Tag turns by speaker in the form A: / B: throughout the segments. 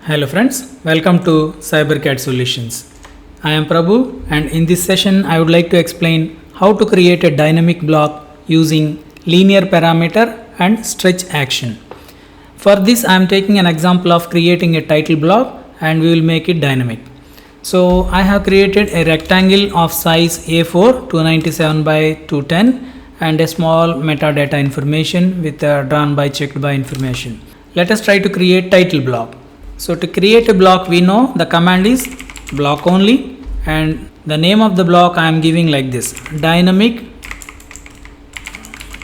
A: Hello friends, welcome to CyberCAD Solutions. I am Prabhu and in this session I would like to explain how to create a dynamic block using linear parameter and stretch action. For this I am taking an example of creating a title block and we will make it dynamic. So I have created a rectangle of size A4 297 by 210 and a small metadata information with drawn by checked by information. Let us try to create title block. So to create a block we know the command is block only and the name of the block I am giving like this, dynamic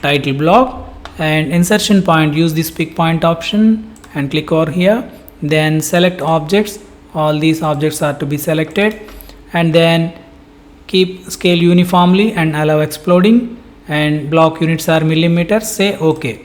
A: title block, and insertion point, use this pick point option and click over here, then select objects, all these objects are to be selected and then keep scale uniformly and allow exploding and block units are millimeters, say OK.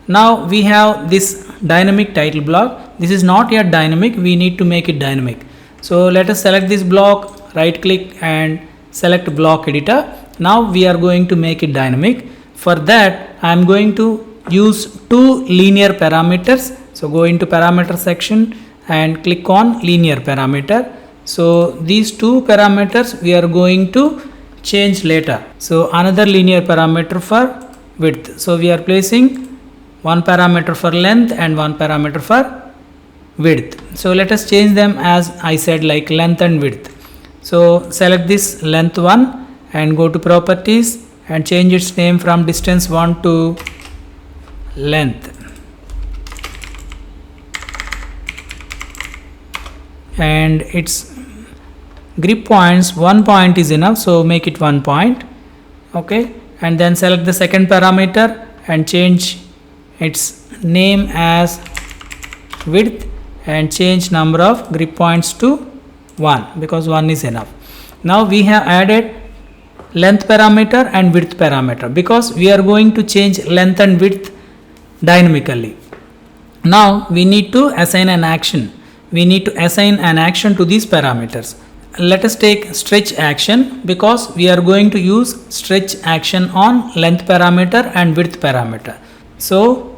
A: Now we have this dynamic title block. This is not yet dynamic, we need to make it dynamic. So let us select this block, right click and select block editor. Now we are going to make it dynamic. For that I am going to use two linear parameters. So go into parameter section and click on linear parameter. So these two parameters we are going to change later. So another linear parameter for width. So we are placing one parameter for length and one parameter for width. So let us change them as I said, like length and width. So select this length one and go to properties and change its name from distance 1 to length. And its grip points, 1 point is enough, so make it 1 point. Okay, and then select the second parameter and change its name as width and change number of grip points to 1 because 1 is enough. Now we have added length parameter and width parameter because we are going to change length and width dynamically. Now we need to assign an action. We need to assign an action to these parameters. Let us take stretch action because we are going to use stretch action on length parameter and width parameter. So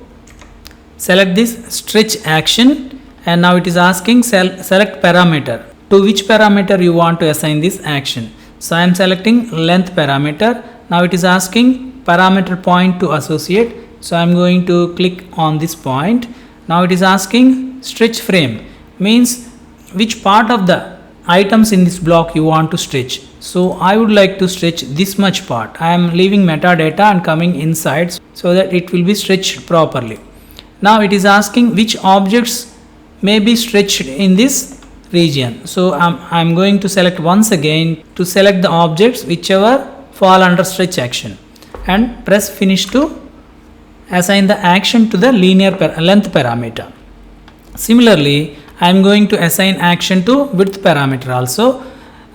A: select this stretch action and now it is asking select parameter. To which parameter you want to assign this action? So I am selecting length parameter. Now it is asking parameter point to associate. So I am going to click on this point. Now it is asking stretch frame, means which part of the items in this block you want to stretch. So I would like to stretch this much part. I am leaving metadata and coming inside so that it will be stretched properly. Now it is asking which objects may be stretched in this region. So I'm going to select once again to select the objects whichever fall under stretch action and press finish to assign the action to the linear length parameter. Similarly, I am going to assign action to width parameter also.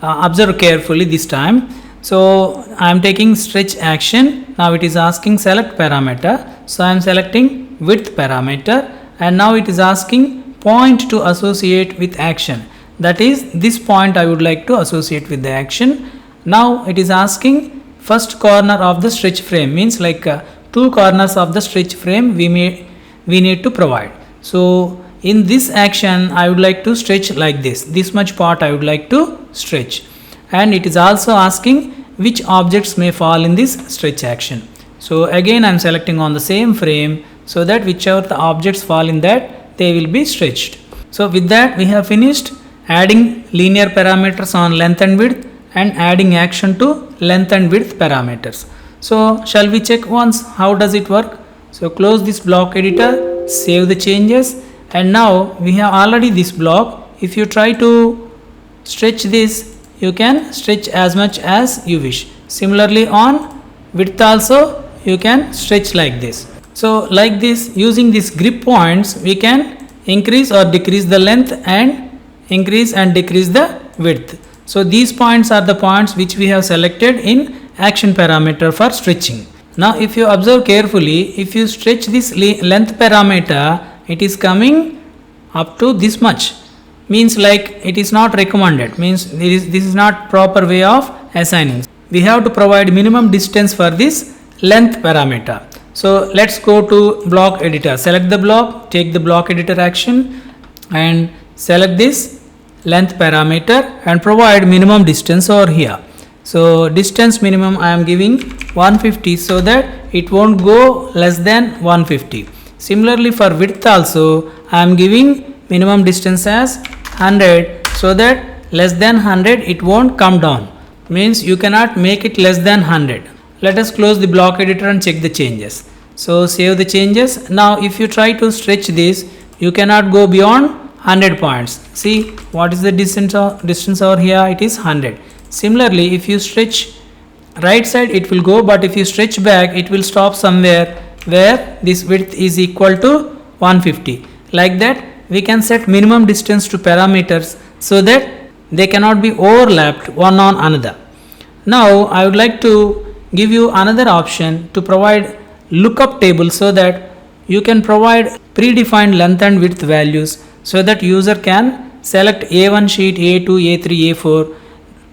A: Observe carefully this time. So I am taking stretch action. Now it is asking select parameter. So I am selecting width parameter and now it is asking point to associate with action. That is, this point I would like to associate with the action. Now it is asking first corner of the stretch frame, means like two corners of the stretch frame we need to provide. So in this action I would like to stretch like this much part I would like to stretch, and it is also asking which objects may fall in this stretch action. So again I am selecting on the same frame so that whichever the objects fall in that, they will be stretched. So with that we have finished adding linear parameters on length and width and adding action to length and width parameters. So shall we check once how does it work? So close this block editor, save the changes, and now we have already this block. If you try to stretch this, you can stretch as much as you wish. Similarly on width also you can stretch like this. So like this, using these grip points we can increase or decrease the length and increase and decrease the width. So these points are the points which we have selected in action parameter for stretching. Now if you observe carefully, if you stretch this length parameter, it is coming up to this much, means like it is not recommended, means this is not proper way of assigning. We have to provide minimum distance for this length parameter. So let's go to block editor, select the block, take the block editor action and select this length parameter and provide minimum distance over here. So distance minimum I am giving 150 so that it won't go less than 150. Similarly for width also I am giving minimum distance as 100 so that less than 100 it won't come down. Means you cannot make it less than 100. Let us close the block editor and check the changes. So save the changes. Now if you try to stretch this, you cannot go beyond 100 points. See what is the distance over here? It is 100. Similarly, if you stretch right side it will go, but if you stretch back it will stop somewhere where this width is equal to 150. Like that we can set minimum distance to parameters so that they cannot be overlapped one on another. Now I would like to give you another option to provide lookup table so that you can provide predefined length and width values so that user can select A1 sheet, A2, A3, A4,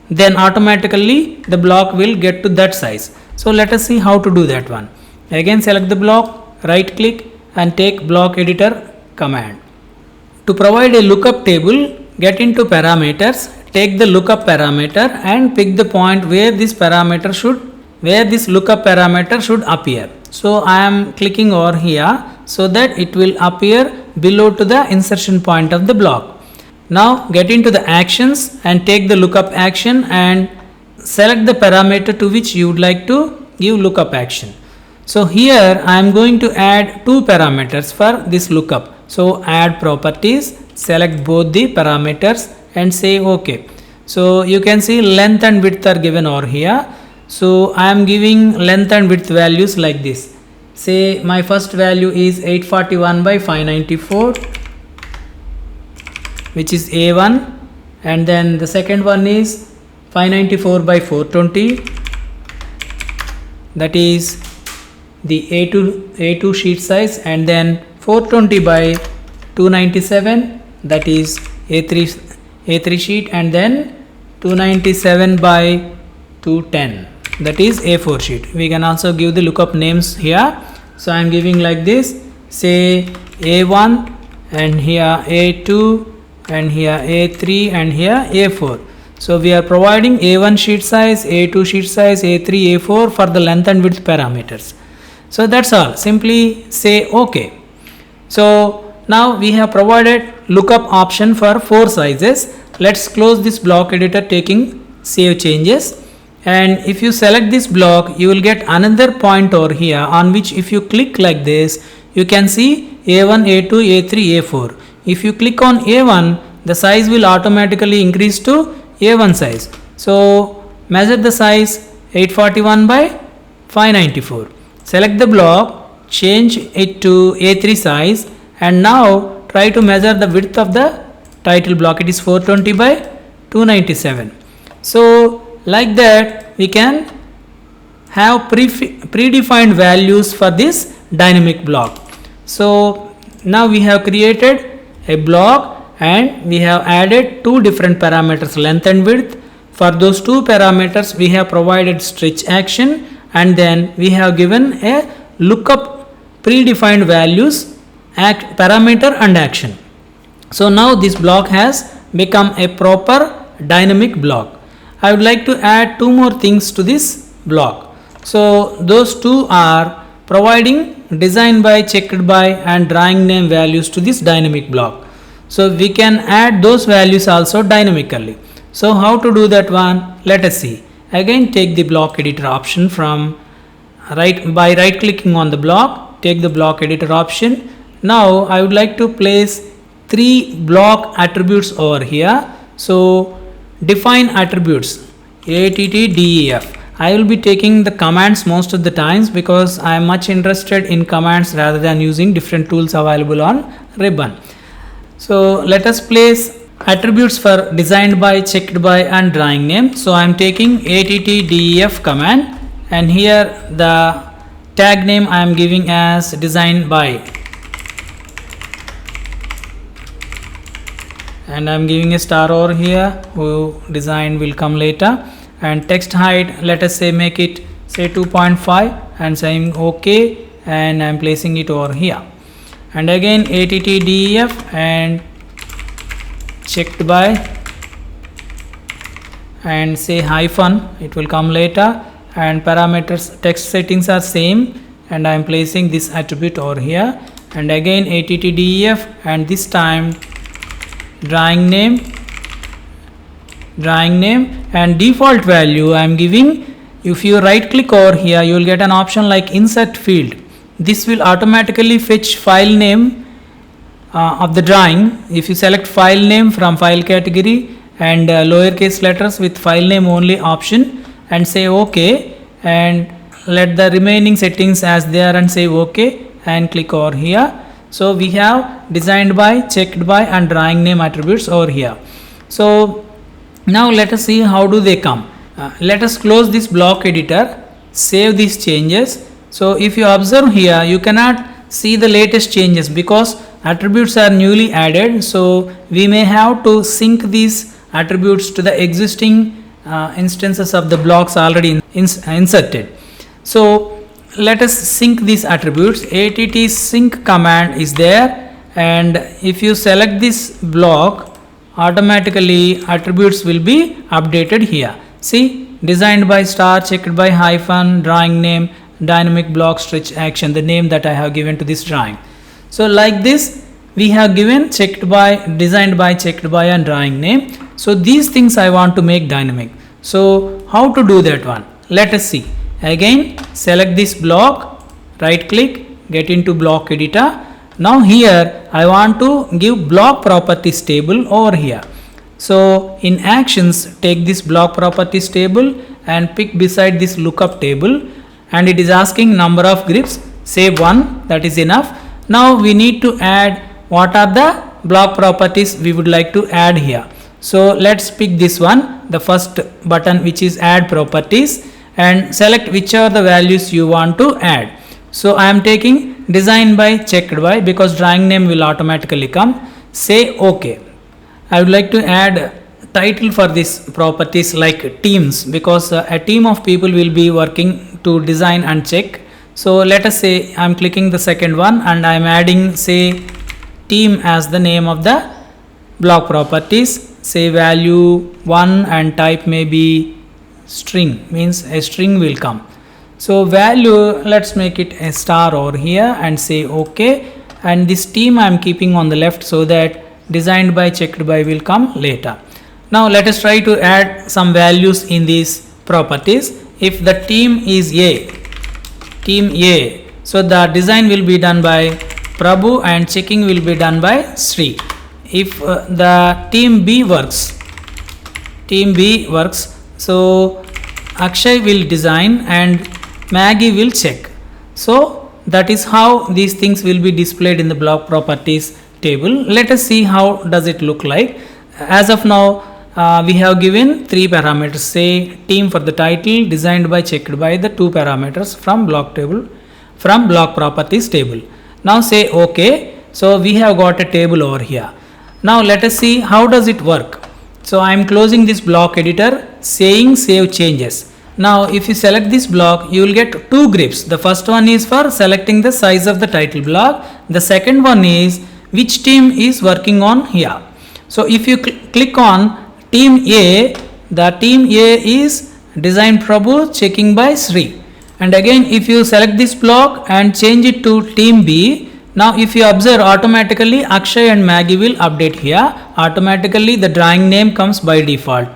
A: then automatically the block will get to that size. So let us see how to do that one. Again select the block, right click and take block editor command. To provide a lookup table, get into parameters, take the lookup parameter and pick the point where this lookup parameter should appear. So I am clicking over here so that it will appear below to the insertion point of the block. Now get into the actions and take the lookup action and select the parameter to which you would like to give lookup action. So here I am going to add two parameters for this lookup. So add properties, select both the parameters and say OK. So you can see length and width are given over here. So I am giving length and width values like this. Say my first value is 841 by 594, which is A1, and then the second one is 594 by 420, that is the A2 sheet size, and then 420 by 297, that is A3 sheet, and then 297 by 210, that is A4 sheet. We can also give the lookup names here. So I am giving like this, say A1 and here A2 and here A3 and here A4. So we are providing A1 sheet size, A2 sheet size, A3, A4 for the length and width parameters. So that's all. Simply say OK. So now we have provided lookup option for 4 sizes. Let's close this block editor taking save changes. And if you select this block, you will get another point over here on which if you click like this, you can see A1, A2, A3, A4. If you click on A1, the size will automatically increase to A1 size. So measure the size 841 by 594. Select the block, change it to A3 size, and now try to measure the width of the title block. It is 420 by 297. So like that we can have predefined values for this dynamic block. So now we have created a block and we have added two different parameters, length and width. For those two parameters we have provided stretch action, and then we have given a lookup predefined values, parameter and action. So now this block has become a proper dynamic block. I would like to add two more things to this block. So those two are providing design by, checked by and drawing name values to this dynamic block. So we can add those values also dynamically. So how to do that one? Let us see. Again take the block editor option from by right clicking on the block, take the block editor option. Now I would like to place 3 block attributes over here. So define attributes ATTDEF. I will be taking the commands most of the times because I am much interested in commands rather than using different tools available on Ribbon. So let us place attributes for designed by, checked by and drawing name. So I am taking ATTDEF command, and here the tag name I am giving as designed by, and I am giving a star over here, who design will come later. And text height, let us say make it say 2.5 and saying OK, and I am placing it over here. And again ATTDEF and checked by and say hyphen, it will come later, and parameters text settings are same, and I am placing this attribute over here, and again attdef, and this time drawing name, and default value I am giving. If you right click over here, you will get an option like insert field. This will automatically fetch file name of the drawing. If you select file name from file category and lowercase letters with file name only option and say OK, and let the remaining settings as they are and say OK and click over here. So we have designed by, checked by and drawing name attributes over here. So now let us see how do they come. Let us close this block editor, save these changes. So if you observe here, you cannot see the latest changes because attributes are newly added. So we may have to sync these attributes to the existing instances of the blocks already inserted. So let us sync these attributes. att sync command is there, and if you select this block, automatically attributes will be updated here. See, designed by star, checked by hyphen, drawing name, dynamic block stretch action, the name that I have given to this drawing. So like this we have given checked by, designed by, checked by and drawing name. So these things I want to make dynamic. So how to do that one? Let us see. Again select this block, right click, get into block editor. Now here I want to give block properties table over here. So in actions, take this block properties table and pick beside this lookup table, and it is asking number of grips, say 1, that is enough. Now we need to add what are the block properties we would like to add here. So let's pick this one, the first button, which is add properties, and select which are the values you want to add. So I am taking design by, checked by, because drawing name will automatically come. Say OK. I would like to add title for this properties like teams, because a team of people will be working to design and check. So let us say I am clicking the second one and I am adding say team as the name of the block properties. Say value 1 and type may be string, means a string will come. So value, let's make it a star over here and say OK, and this team I am keeping on the left so that designed by, checked by will come later. Now let us try to add some values in these properties. If the team is team A, so the design will be done by Prabhu and checking will be done by Sri. If the team B works, so Akshay will design and Maggie will check. So that is how these things will be displayed in the block properties table. Let us see how does it look like. As of now we have given 3 parameters, say team for the title, designed by, checked by, the 2 parameters from block properties table. Now say OK. So we have got a table over here. Now let us see how does it work. So I am closing this block editor, saying save changes. Now if you select this block, you will get 2 grips. The first one is for selecting the size of the title block. The second one is which team is working on here. So if you click on team A, the team A is designed Prabhu, checking by Sri. And again if you select this block and change it to team B, now if you observe, automatically Akshay and Maggie will update here. Automatically the drawing name comes by default.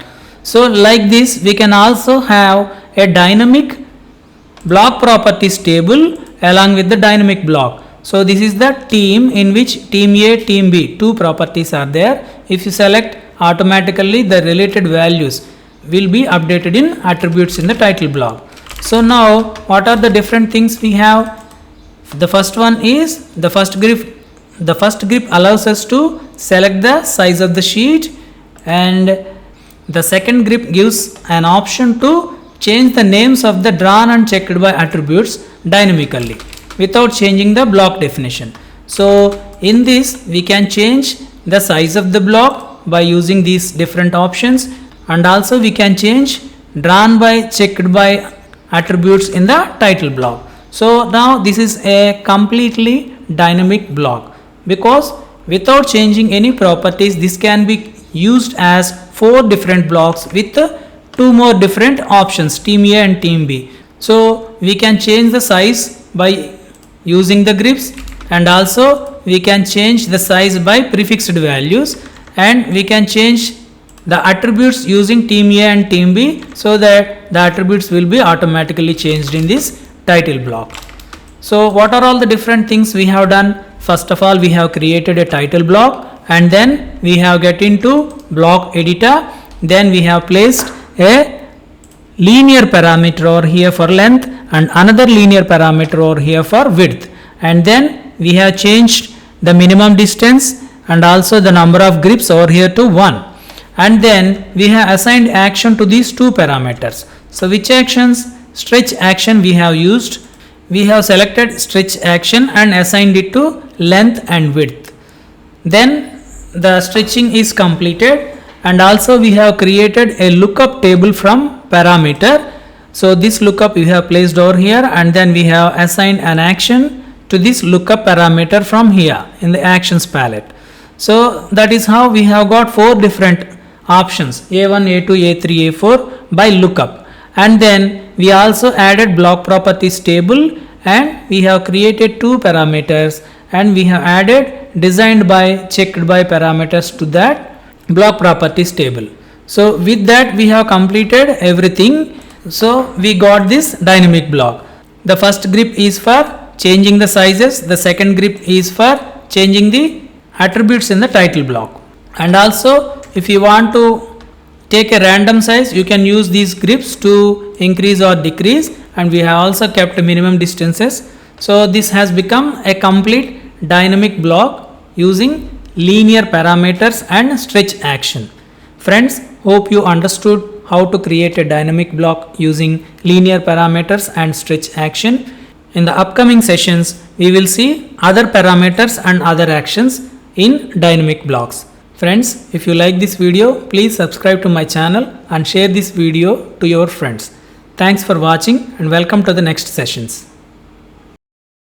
A: So like this we can also have a dynamic block properties table along with the dynamic block. So this is the team in which team A, team B, 2 properties are there. If you select, automatically the related values will be updated in attributes in the title block. So now what are the different things we have? The first one is the first grip. The first grip allows us to select the size of the sheet, and the second grip gives an option to change the names of the drawn and checked by attributes dynamically without changing the block definition. So in this we can change the size of the block by using these different options, and also we can change drawn by, checked by attributes in the title block. So now this is a completely dynamic block, because without changing any properties this can be used as 4 different blocks with 2 more different options, team A and team B. So we can change the size by using the grips, and also we can change the size by prefixed values, and we can change the attributes using team A and team B, so that the attributes will be automatically changed in this title block. So what are all the different things we have done? First of all, we have created a title block, and then we have get into block editor. Then we have placed a linear parameter over here for length and another linear parameter over here for width. And then we have changed the minimum distance and also the number of grips over here to 1. And then we have assigned action to these 2 parameters. So which actions? Stretch action we have used. We have selected stretch action and assigned it to length and width. Then the stretching is completed, and also we have created a lookup table from parameter. So this lookup we have placed over here, and then we have assigned an action to this lookup parameter from here in the actions palette. So that is how we have got 4 different options, A1, A2, A3, A4 by lookup. And then we also added block properties table, and we have created 2 parameters, and we have added designed by, checked by parameters to that block properties table. So with that we have completed everything. So we got this dynamic block. The first grip is for changing the sizes, the second grip is for changing the attributes in the title block. And also if you want to take a random size, you can use these grips to increase or decrease, and we have also kept minimum distances. So this has become a complete dynamic block using linear parameters and stretch action. Friends, hope you understood how to create a dynamic block using linear parameters and stretch action. In the upcoming sessions, we will see other parameters and other actions in dynamic blocks. Friends, if you like this video, please subscribe to my channel and share this video to your friends. Thanks for watching and welcome to the next sessions.